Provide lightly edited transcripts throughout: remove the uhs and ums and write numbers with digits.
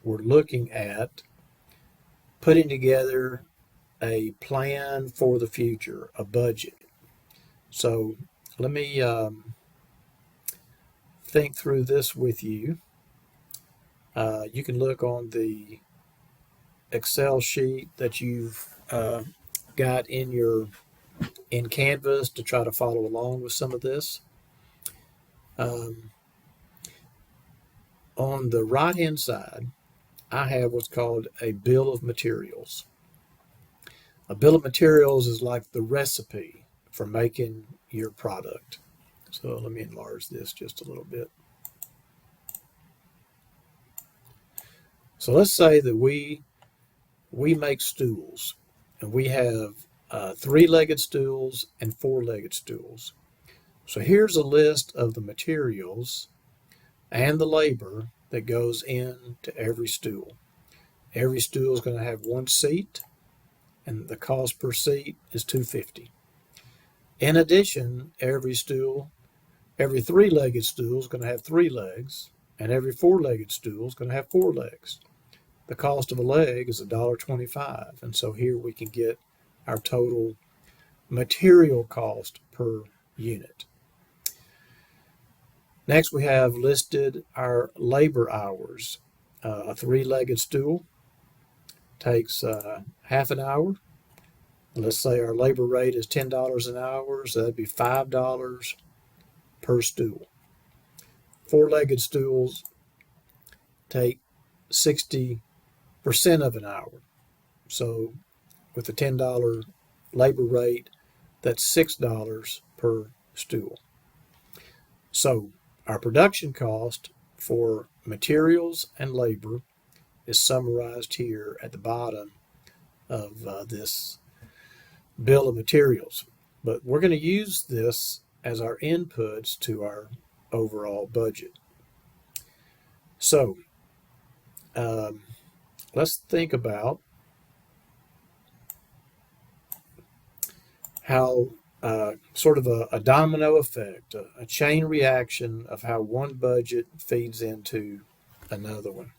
we're looking at putting together a plan for the future, a budget. So let me think through this with you. You can look on the Excel sheet that you've got in Canvas to try to follow along with some of this. Um, on the right hand side, I have what's called a bill of materials. A bill of materials is like the recipe for making your product. So let me enlarge this just a little bit. So let's say that we make stools, and we have three-legged stools and four-legged stools. So here's a list of the materials and the labor that goes into every stool. Every stool is going to have one seat, and the cost per seat is $2.50. In addition, every three-legged stool is going to have three legs, and every four-legged stool is going to have four legs. The cost of a leg is $1.25, and so here we can get our total material cost per unit. Next, we have listed our labor hours. A three-legged stool takes half an hour. Let's say our labor rate is $10 an hour, so that'd be $5 per stool. Four-legged stools take 60% of an hour. So with a $10 labor rate, that's $6 per stool. So our production cost for materials and labor is summarized here at the bottom of this bill of materials. But we're going to use this as our inputs to our overall budget. So let's think about how sort of a domino effect, a chain reaction of how one budget feeds into another one.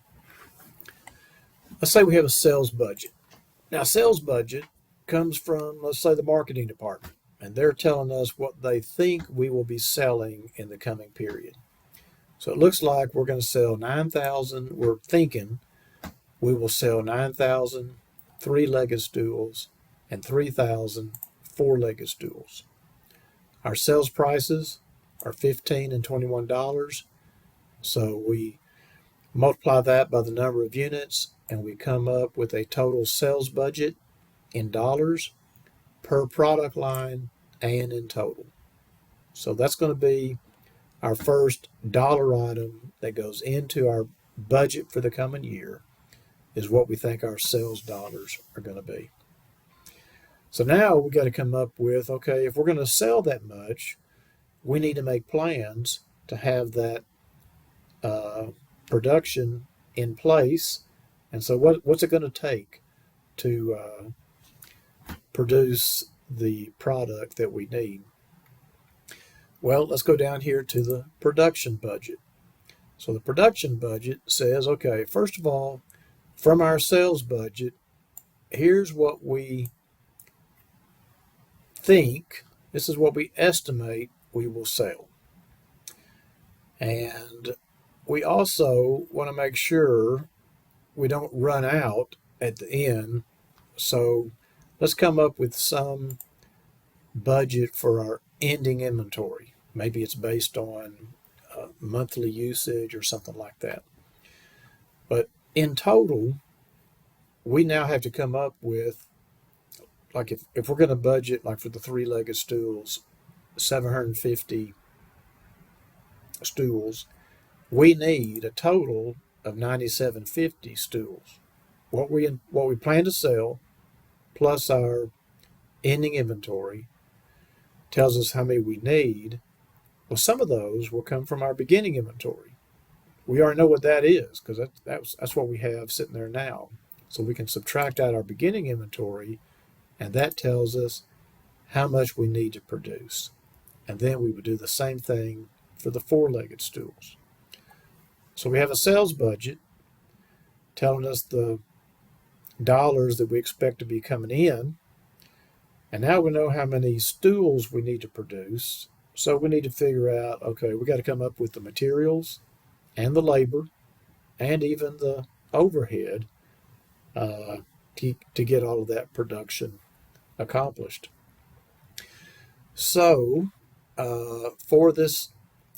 Let's say we have a sales budget. Now, sales budget comes from, let's say, the marketing department, and they're telling us what they think we will be selling in the coming period. So it looks like we're going to sell 9,000. We're thinking we will sell 9,000 three-legged stools and 3,000 four-legged stools. Our sales prices are $15 and $21. So we multiply that by the number of units, and we come up with a total sales budget in dollars per product line and in total. So that's going to be our first dollar item that goes into our budget for the coming year, is what we think our sales dollars are going to be. So now we got to come up with, okay, if we're going to sell that much, we need to make plans to have that production in place. And so what's it going to take to produce the product that we need? Well, let's go down here to the production budget. So the production budget says, okay, first of all, from our sales budget, here's what we think, this is what we estimate we will sell. And we also want to make sure we don't run out at the end. So let's come up with some budget for our ending inventory. Maybe it's based on monthly usage or something like that. But in total, we now have to come up with, like if we're going to budget, like for the three-legged stools, 750 stools, we need a total of 9,750 stools. What we plan to sell plus our ending inventory tells us how many we need. Well, some of those will come from our beginning inventory. We already know what that is because that's what we have sitting there now. So we can subtract out our beginning inventory, and that tells us how much we need to produce. And then we would do the same thing for the four-legged stools. So we have a sales budget telling us the dollars that we expect to be coming in. And now we know how many stools we need to produce. So we need to figure out, okay, we got to come up with the materials and the labor and even the overhead to get all of that production accomplished. So for this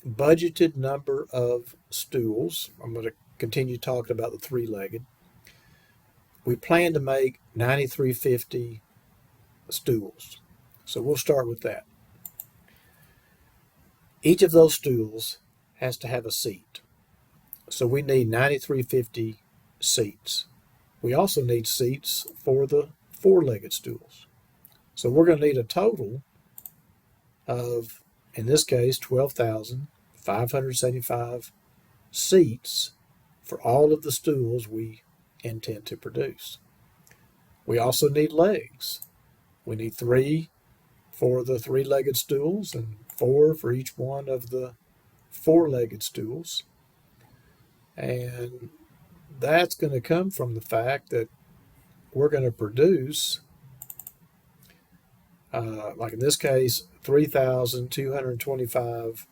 budgeted number of stools, I'm going to continue talking about the three-legged. We plan to make 9,350 stools. So we'll start with that. Each of those stools has to have a seat. So we need 9,350 seats. We also need seats for the four-legged stools. So we're going to need a total of, in this case, 12,575 seats for all of the stools we intend to produce. We also need legs. We need 3 for the three-legged stools and 4 for each one of the four-legged stools. And that's going to come from the fact that we're going to produce, like in this case, 3,225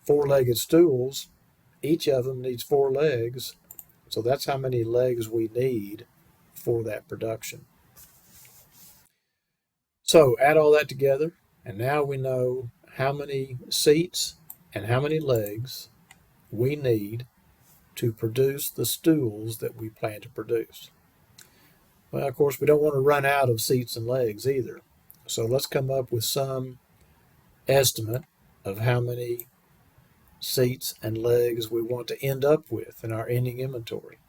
four-legged stools. Each of them needs 4 legs. So that's how many legs we need for that production. So add all that together, and now we know how many seats and how many legs we need to produce the stools that we plan to produce. Well, of course, we don't want to run out of seats and legs either. So let's come up with some estimate of how many seats and legs we want to end up with in our ending inventory.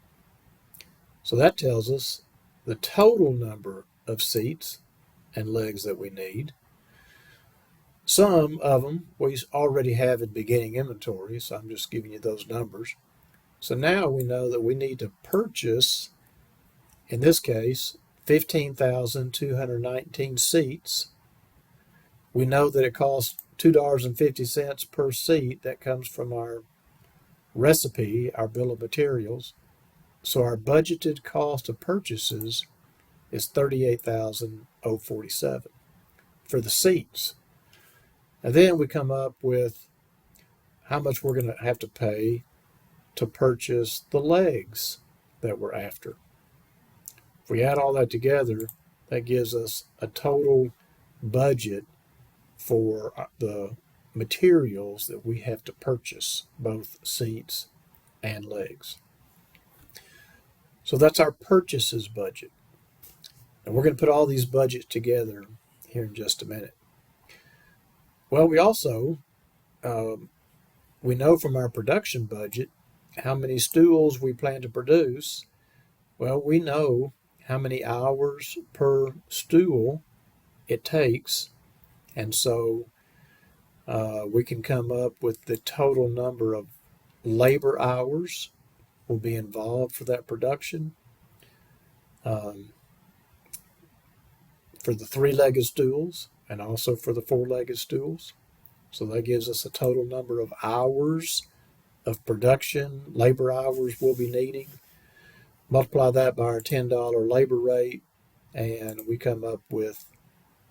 So that tells us the total number of seats and legs that we need. Some of them we already have in beginning inventory, so I'm just giving you those numbers. So now we know that we need to purchase, in this case, 15,219 seats. We know that it costs $2.50 per seat. That comes from our recipe, our bill of materials. So our budgeted cost of purchases is $38,047 for the seats. And then we come up with how much we're going to have to pay to purchase the legs that we're after. If we add all that together, that gives us a total budget for the materials that we have to purchase, both seats and legs. So that's our purchases budget. And we're going to put all these budgets together here in just a minute. Well, we also, we know from our production budget how many stools we plan to produce. Well, we know how many hours per stool it takes. And so we can come up with the total number of labor hours will be involved for that production. For the three-legged stools and also for the four-legged stools. So that gives us a total number of hours of production, labor hours we'll be needing. Multiply that by our $10 labor rate, and we come up with,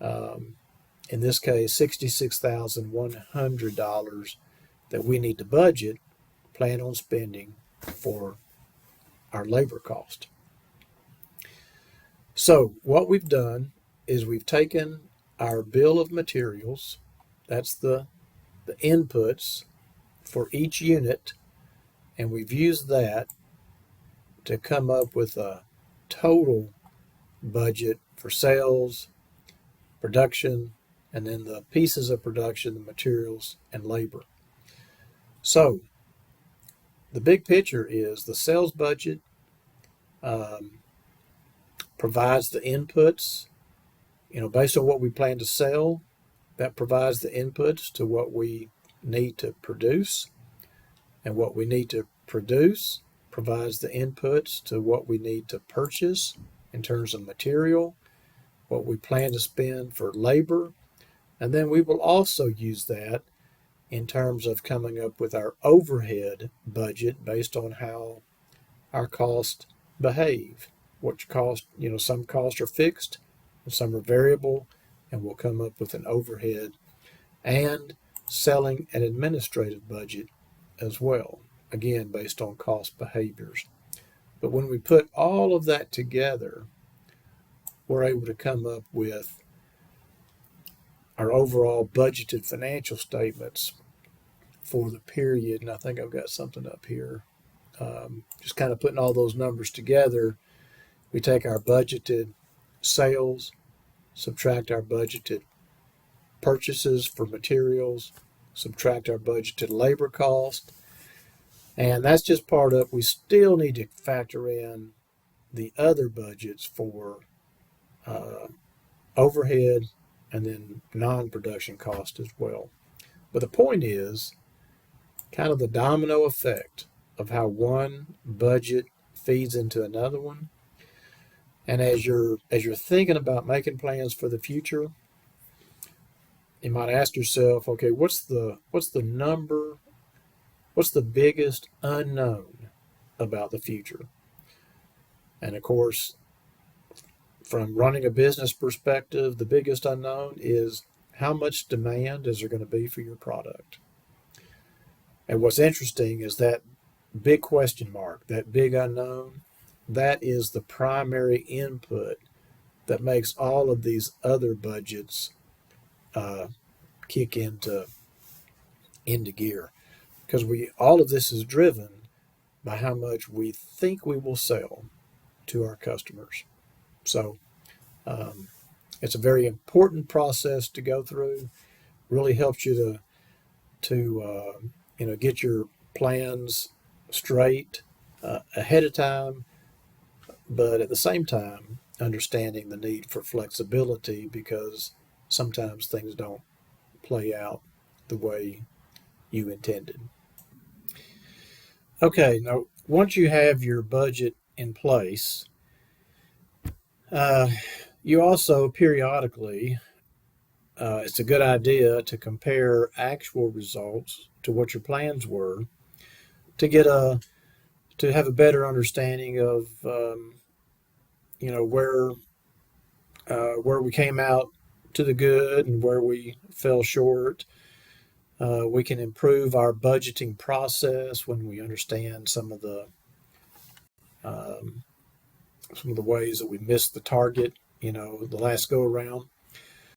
in this case, $66,100 that we need to budget, plan on spending for our labor cost. So what we've done is we've taken our bill of materials, that's the inputs for each unit, and we've used that to come up with a total budget for sales, production, and then the pieces of production, the materials, and labor. So the big picture is the sales budget provides the inputs, based on what we plan to sell. That provides the inputs to what we need to produce, and what we need to produce provides the inputs to what we need to purchase in terms of material, what we plan to spend for labor, and then we will also use that in terms of coming up with our overhead budget based on how our costs behave. Which cost, some costs are fixed, and some are variable, and we'll come up with an overhead and selling and administrative budget as well, again, based on cost behaviors. But when we put all of that together, we're able to come up with our overall budgeted financial statements for the period. And I think I've got something up here. Just kind of putting all those numbers together, we take our budgeted sales, subtract our budgeted purchases for materials, subtract our budgeted labor cost, and that's just part of. We still need to factor in the other budgets for overhead and then non-production cost as well. But the point is kind of the domino effect of how one budget feeds into another one. And as you're thinking about making plans for the future, you might ask yourself, okay, what's the biggest unknown about the future? And of course, from running a business perspective, the biggest unknown is how much demand is there going to be for your product? And what's interesting is that big question mark, that big unknown, that is the primary input that makes all of these other budgets kick into gear, because all of this is driven by how much we think we will sell to our customers. So it's a very important process to go through. Really helps you to get your plans straight ahead of time, but at the same time understanding the need for flexibility, because sometimes things don't play out the way you intended. Okay, now once you have your budget in place, you also periodically, it's a good idea to compare actual results to what your plans were to have a better understanding of where we came out to the good and where we fell short. We can improve our budgeting process when we understand some of the ways that we missed the target, the last go around.